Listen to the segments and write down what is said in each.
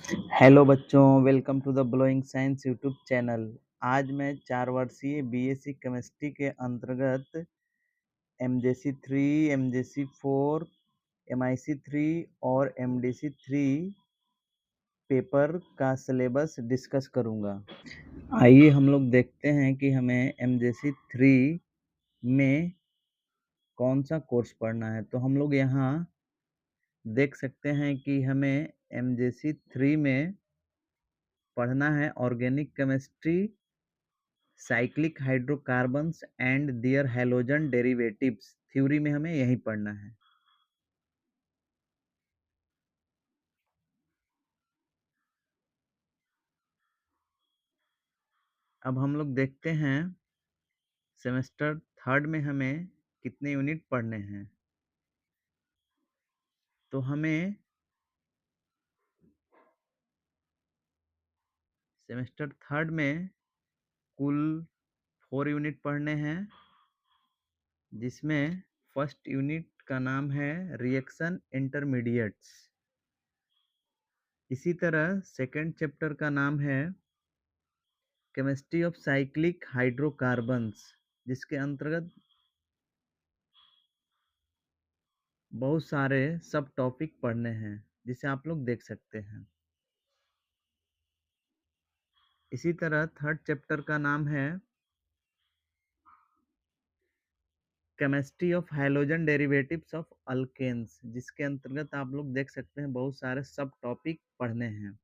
Hello बच्चों, welcome to the blowing science YouTube channel. आज मैं 4 वर्षीय बीएससी केमिस्ट्री के अंतर्गत एमजेसी 3, एमजेसी 4, एमआईसी 3 और एमडीसी 3 पेपर का सिलेबस डिस्कस करूंगा। आइए हम लोग देखते हैं कि हमें एमजेसी 3 में कौन सा कोर्स पढ़ना है। तो हम लोग यहाँ देख सकते हैं कि हमें एमजेसी 3 में पढ़ना है organic chemistry, cyclic hydrocarbons and their halogen derivatives. Theory में हमें यही पढ़ना है। अब हम लोग देखते हैं सेमेस्टर थर्ड में हमें कितने यूनिट पढ़ने हैं। तो हमें सेमेस्टर थर्ड में कुल 4 यूनिट पढ़ने हैं, जिसमें फर्स्ट यूनिट का नाम है रिएक्शन इंटरमीडिएट्स। इसी तरह सेकेंड चैप्टर का नाम है केमिस्ट्री ऑफ साइक्लिक हाइड्रोकार्बन्स, जिसके अंतर्गत बहुत सारे सब टॉपिक पढ़ने हैं, जिसे आप लोग देख सकते हैं। इसी तरह थर्ड चैप्टर का नाम है chemistry of halogen derivatives of alkanes, जिसके अंतर्गत आप लोग देख सकते हैं बहुत सारे सब टॉपिक पढ़ने हैं।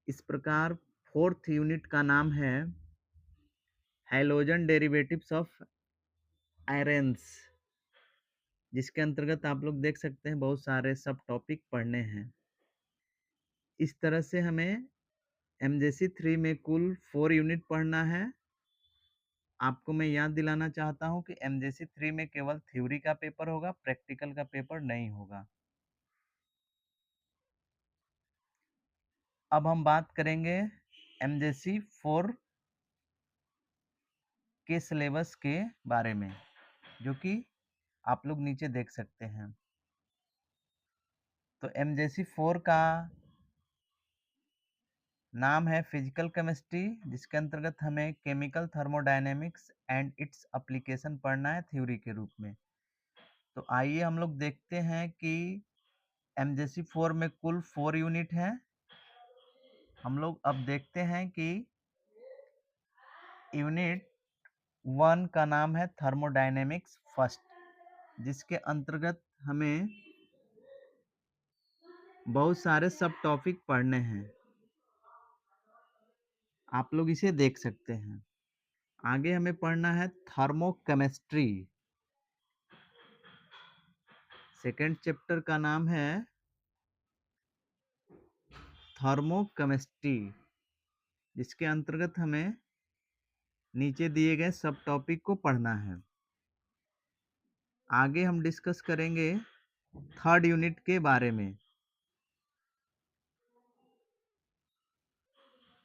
इस प्रकार फोर्थ यूनिट का नाम है हैलोजन डेरिवेटिव्स ऑफ आयरन्स, जिसके अंतर्गत आप लोग देख सकते हैं बहुत सारे सब टॉपिक पढ़ने हैं। इस तरह से हमें एमजेसी 3 में कुल 4 यूनिट पढ़ना है। आपको मैं याद दिलाना चाहता हूं कि एमजेसी 3 में केवल थ्योरी का पेपर होगा, प्रैक्टिकल का पेपर नहीं होगा। अब हम बात करेंगे एमजेसी 4 के सिलेबस के बारे में, जो कि आप लोग नीचे देख सकते हैं। तो एमजेसी 4 का नाम है फिजिकल केमिस्ट्री, जिसके अंतर्गत हमें chemical thermodynamics and its application पढ़ना है थ्योरी के रूप में। तो आइए हम लोग देखते हैं कि एमजेसी 4 में कुल 4 यूनिट हैं। हम लोग अब देखते हैं कि यूनिट 1 का नाम है थर्मोडायनेमिक्स फर्स्ट, जिसके अंतर्गत हमें बहुत सारे सब टॉपिक पढ़ने हैं। आप लोग इसे देख सकते हैं। आगे हमें पढ़ना है थर्मोकेमिस्ट्री। सेकेंड चैप्टर का नाम है थर्मोकेमिस्ट्री, जिसके अंतर्गत हमें नीचे दिए गए सब टॉपिक को पढ़ना है। आगे हम डिस्कस करेंगे थर्ड यूनिट के बारे में।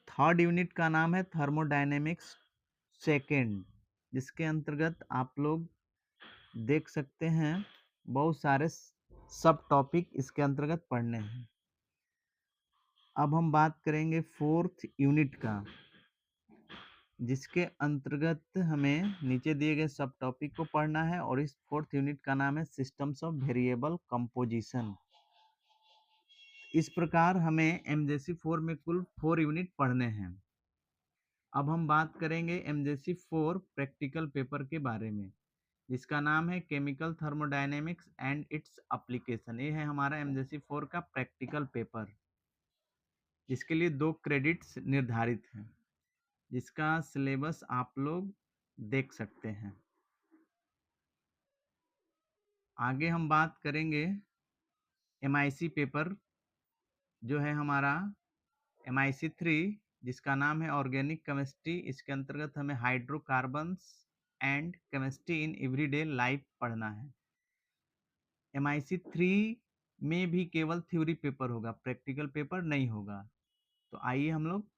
थर्ड यूनिट का नाम है थर्मोडायनेमिक्स सेकेंड, जिसके अंतर्गत आप लोग देख सकते हैं बहुत सारे सब टॉपिक इसके अंतर्गत पढ़ने हैं। अब हम बात करेंगे फोर्थ यूनिट का, जिसके अंतर्गत हमें नीचे दिए गए सब टॉपिक को पढ़ना है, और इस फोर्थ यूनिट का नाम है सिस्टम्स ऑफ वेरिएबल कंपोजिशन। इस प्रकार हमें एमजेसी 4 में कुल 4 यूनिट पढ़ने हैं। अब हम बात करेंगे एमजेसी 4 प्रैक्टिकल पेपर के बारे में, जिसका नाम है chemical thermodynamics and its application. ये है हमारा एमजेसी 4 का प्रैक्टिकल पेपर, जिसके लिए 2 क्रेडिट्स निर्धारित हैं, जिसका सिलेबस आप लोग देख सकते हैं। आगे हम बात करेंगे एमआईसी पेपर, जो है हमारा एमआईसी 3, जिसका नाम है ऑर्गेनिक केमिस्ट्री। इसके अंतर्गत हमें hydrocarbons and chemistry in everyday life पढ़ना है। एमआईसी 3 में भी केवल थ्योरी पेपर होगा, प्रैक्टिकल पेपर नहीं होगा। तो आइए हम लोग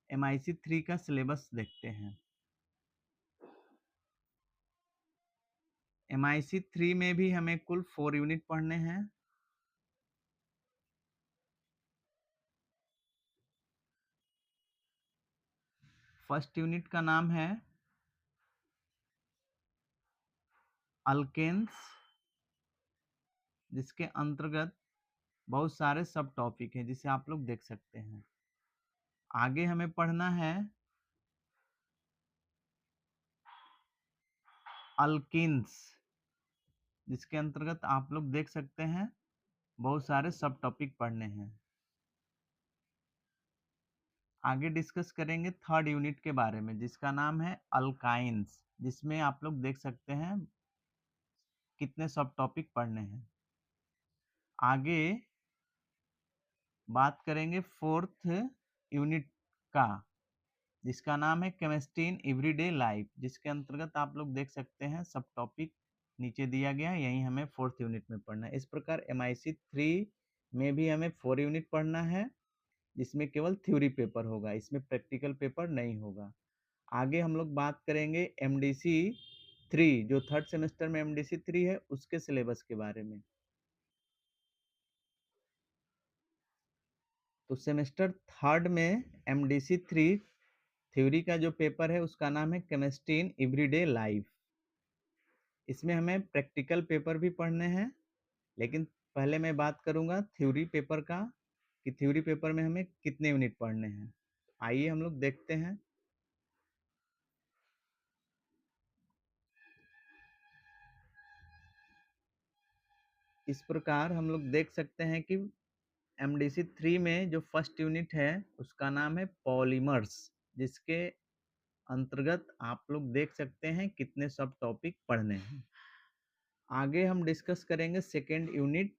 एमआईसी 3 का सिलेबस देखते हैं। एमआईसी 3 में भी हमें कुल 4 यूनिट पढ़ने हैं। फर्स्ट यूनिट का नाम है अल्केन्स, जिसके अंतर्गत बहुत सारे सब टॉपिक हैं जिसे आप लोग देख सकते हैं। आगे हमें पढ़ना है अल्किन्स, जिसके अंतर्गत आप लोग देख सकते हैं बहुत सारे सब टॉपिक पढ़ने हैं। आगे डिस्कस करेंगे थर्ड यूनिट के बारे में, जिसका नाम है अल्काइंस, जिसमें आप लोग देख सकते हैं कितने सब टॉपिक पढ़ने हैं। आगे बात करेंगे फोर्थ यूनिट का, जिसका नाम है केमिस्ट्री इन एवरीडे लाइफ, जिसके अंतर्गत आप लोग देख सकते हैं सब टॉपिक नीचे दिया गया है, यही हमें फोर्थ यूनिट में पढ़ना है। इस प्रकार MIC 3 में भी हमें 4 यूनिट पढ़ना है, जिसमें केवल थ्योरी पेपर होगा, इसमें प्रैक्टिकल पेपर नहीं होगा। आगे हम लोग बात करेंगे MDC 3, जो थर्ड सेमेस्टर में MDC 3 है उसके सिलेबस के बारे में। तो सेमेस्टर थर्ड में MDC 3 थ्योरी का जो पेपर है उसका नाम है केमिस्ट्री इन एवरीडे लाइफ। इसमें हमें प्रैक्टिकल पेपर भी पढ़ने हैं, लेकिन पहले मैं बात करूंगा थ्योरी पेपर का, कि थ्योरी पेपर में हमें कितने यूनिट पढ़ने हैं। आइए हम लोग देखते हैं। इस प्रकार हम लोग देख सकते हैं कि MDC 3 में जो फर्स्ट यूनिट है उसका नाम है पॉलीमर्स, जिसके अंतर्गत आप लोग देख सकते हैं कितने सब टॉपिक पढ़ने हैं। आगे हम डिस्कस करेंगे सेकेंड यूनिट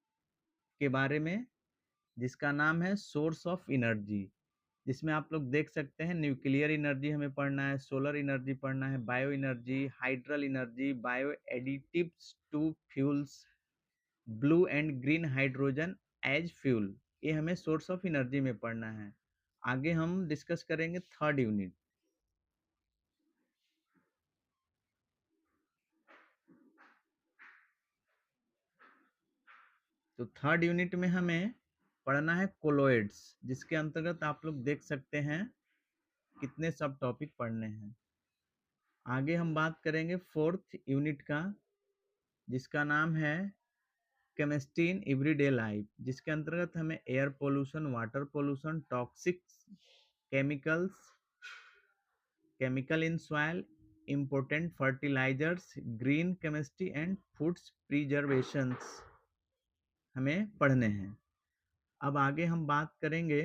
के बारे में, जिसका नाम है सोर्स ऑफ एनर्जी, जिसमें आप लोग देख सकते हैं न्यूक्लियर एनर्जी हमें पढ़ना है, सोलर एनर्जी पढ़ना है, bio energy, hydral energy, bio additives to fuels, blue and green hydrogen as fuel, ये हमें सोर्स ऑफ एनर्जी में पढ़ना है। आगे हम डिस्कस करेंगे थर्ड यूनिट। तो थर्ड यूनिट में हमें पढ़ना है कोलोइड्स, जिसके अंतर्गत आप लोग देख सकते हैं कितने सब टॉपिक पढ़ने हैं। आगे हम बात करेंगे फोर्थ यूनिट का, जिसका नाम है केमिस्ट्री इन एवरीडे लाइफ, जिसके अंतर्गत हमें air pollution, water pollution, toxic chemicals, chemical in soil, important fertilizers, green chemistry and foods preservations हमें पढ़ने हैं। अब आगे हम बात करेंगे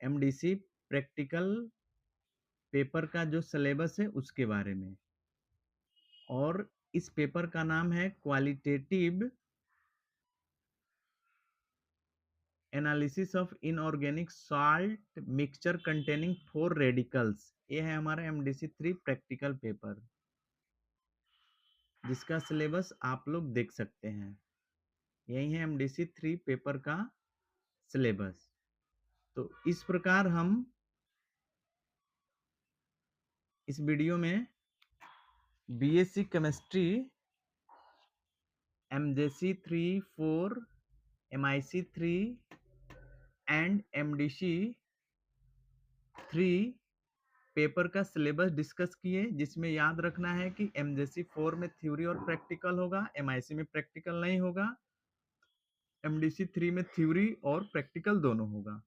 MDC प्रैक्टिकल पेपर का जो सिलेबस है उसके बारे में, और इस पेपर का नाम है qualitative analysis of inorganic salt mixture containing 4 radicals. ये है हमारा MDC 3 प्रैक्टिकल पेपर, जिसका सिलेबस आप लोग देख सकते हैं। यही है MDC 3 पेपर का सिलेबस। तो इस प्रकार हम इस वीडियो में BSc chemistry MJC 3, 4, MIC 3 and MDC 3 paper का सिलेबस डिस्कस किए, जिसमें याद रखना है कि MJC 4 में थ्योरी और प्रैक्टिकल होगा, MIC में प्रैक्टिकल नहीं होगा, MDC 3 में थ्योरी और प्रैक्टिकल दोनों होगा।